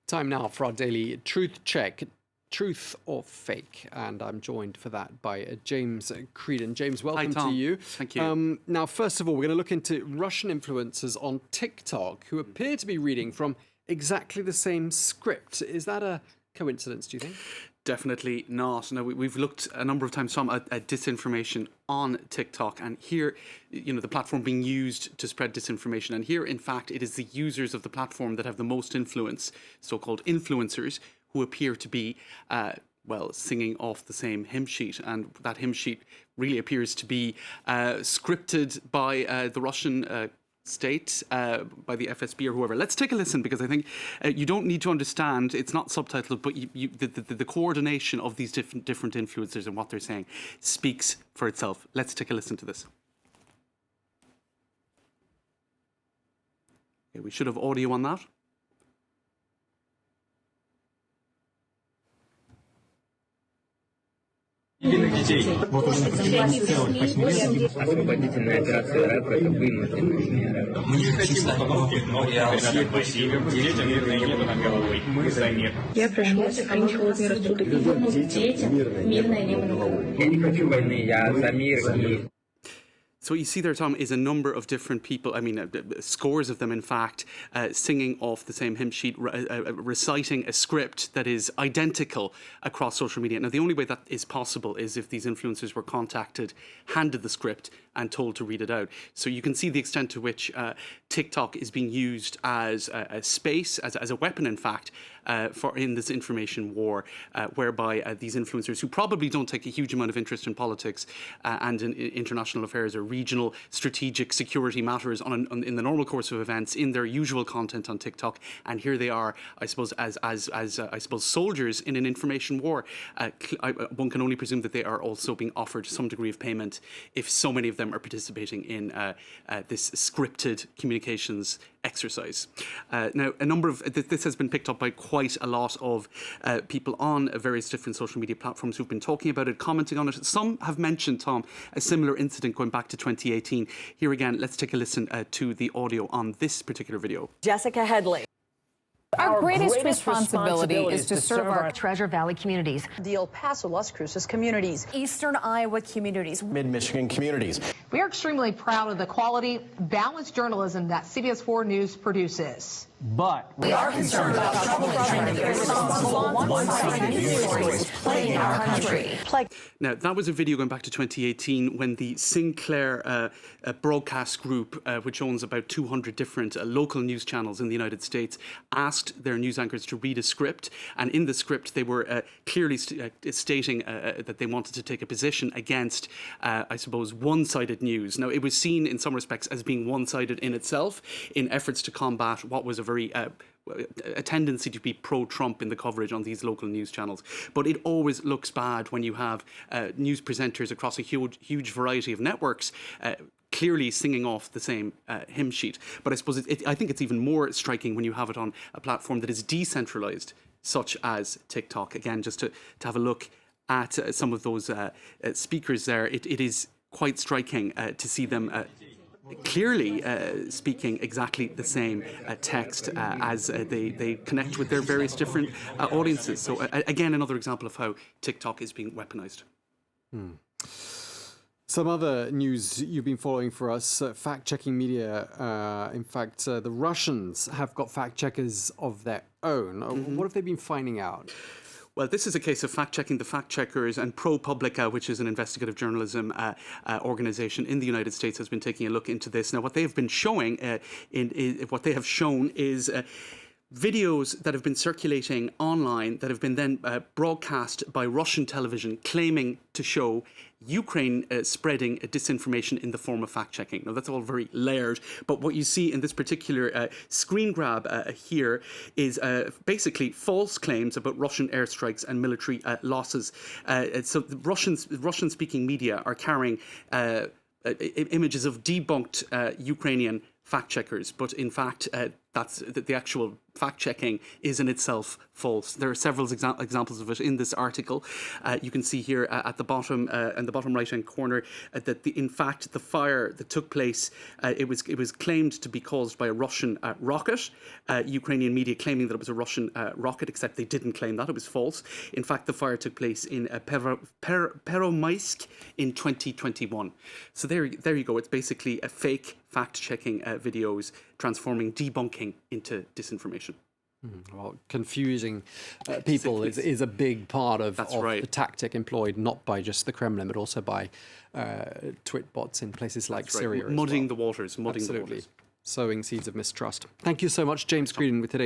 Time now for our daily truth check, truth or fake, and I'm joined for that by James Creedon. James, welcome to you. Thank you. Now, first of all, we're going to look into Russian influencers on TikTok who appear to be reading from exactly the same script. Is that a coincidence, do you think? Definitely not. Now, we've looked a number of times, Tom, at disinformation on TikTok, and here, the platform being used to spread disinformation. And here, in fact, it is the users of the platform that have the most influence, so-called influencers, who appear to be, singing off the same hymn sheet. And that hymn sheet really appears to be scripted by the Russian state, by the FSB or whoever. Let's take a listen, because I think you don't need to understand, it's not subtitled, but the coordination of these different influencers and what they're saying speaks for itself. Let's take a listen to this. Okay, we should have audio on that. Освободительная операция РЭП — это вынужденная мера. Мы не хотим остановки, но Россия пассивна. Детям мирное небо над головой. Мы за мир. Я прошу заканчивать миростроительство. Детям мирное небо над головой. Я не хочу войны, я за мир и... So what you see there, Tom, is a number of different people, scores of them, in fact, singing off the same hymn sheet, reciting a script that is identical across social media. Now, the only way that is possible is if these influencers were contacted, handed the script, and told to read it out. So you can see the extent to which TikTok is being used as a space, as a weapon, in fact, in this information war, whereby these influencers, who probably don't take a huge amount of interest in politics and in international affairs or regional strategic security matters in the normal course of events, in their usual content on TikTok, and here they are, I suppose, as soldiers in an information war. One can only presume that they are also being offered some degree of payment if so many of them are participating in this scripted communications exercise. Now, a number of this has been picked up by quite a lot of people on various different social media platforms who've been talking about it, commenting on it. Some have mentioned, Tom, a similar incident going back to 2018. Here again, let's take a listen to the audio on this particular video. Jessica Headley. Our greatest responsibility is to serve our Treasure Valley communities, the El Paso, Las Cruces communities, Eastern Iowa communities, Mid-Michigan communities. We are extremely proud of the quality, balanced journalism that CBS 4 News produces. But we are concerned about trouble government irresponsible one-sided news stories plaguing our country. Now, that was a video going back to 2018 when the Sinclair broadcast group, which owns about 200 different local news channels in the United States, asked their news anchors to read a script. And in the script, they were clearly stating that they wanted to take a position against, one-sided news. Now, it was seen in some respects as being one-sided in itself in efforts to combat what was a tendency to be pro-Trump in the coverage on these local news channels. But it always looks bad when you have news presenters across a huge variety of networks clearly singing off the same hymn sheet. But I suppose I think it's even more striking when you have it on a platform that is decentralized, such as TikTok. Again, just to have a look at some of those speakers there, it is quite striking to see them clearly speaking exactly the same text as they connect with their various different audiences. So again, another example of how TikTok is being weaponized. Some other news you've been following for us, fact-checking media. In fact, the Russians have got fact-checkers of their own. What have they been finding out? Well, this is a case of fact-checking. The fact-checkers and ProPublica, which is an investigative journalism organization in the United States, has been taking a look into this. Now, what they have been showing, what they have shown is videos that have been circulating online that have been then broadcast by Russian television claiming to show Ukraine spreading disinformation in the form of fact-checking. Now, that's all very layered, but what you see in this particular screen grab here is basically false claims about Russian airstrikes and military losses. So the Russian-speaking media are carrying images of debunked Ukrainian fact-checkers, but in fact that's the actual fact-checking is in itself false. There are several examples of it in this article. You can see here at the bottom, in the bottom right-hand corner, that in fact the fire that took place, it was claimed to be caused by a Russian rocket. Ukrainian media claiming that it was a Russian rocket, except they didn't claim that. It was false. In fact, the fire took place in Peromaisk in 2021. So there you go. It's basically a fake fact-checking videos transforming debunking into disinformation. Well, confusing people is a big part of the tactic employed, not by just the Kremlin, but also by twit bots in places like Syria. Muddying the waters, Absolutely. Sowing seeds of mistrust. Thank you so much, James Greedon, with today.